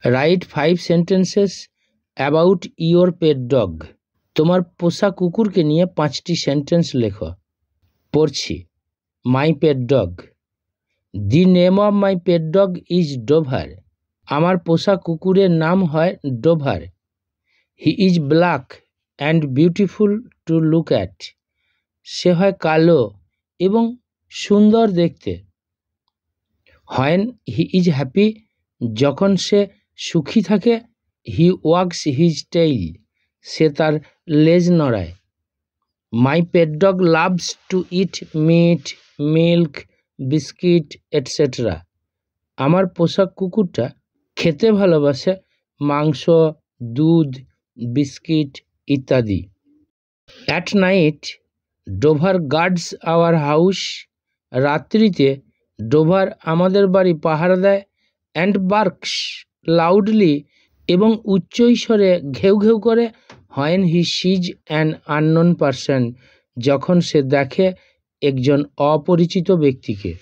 Right 5 sentences about your pet dog. তোমার পোষা কুকুরকে নিয়ে 5টি সেন্টেন্স লেখো। পড়ছি। My pet dog. The name of my pet dog is Dover. আমার পোষা কুকুরের নাম হয় Dover. He is black and beautiful to look at. সে হয় কালো এবং সুন্দর দেখতে। When he is happy. যখন সে সুখী থাকে। হি ওয়াগস হিজ টেইল। সে তার লেজ নড়ায়। My pet dog loves to eat meat, milk, biscuit etcetera. আমার পোষা কুকুরটা খেতে ভালোবাসে মাংস, দুধ, বিস্কিট ইত্যাদি। At night Dover guards our house. রাত্রিতে ডোভার আমাদের বাড়ি পাহারা দেয়। অ্যান্ড বার্কস লাউডলি এবং উচ্চৈস্বরে ঘেউ ঘেউ করে। When he sees an unknown person. যখন সে দেখে একজন অপরিচিত ব্যক্তিকে।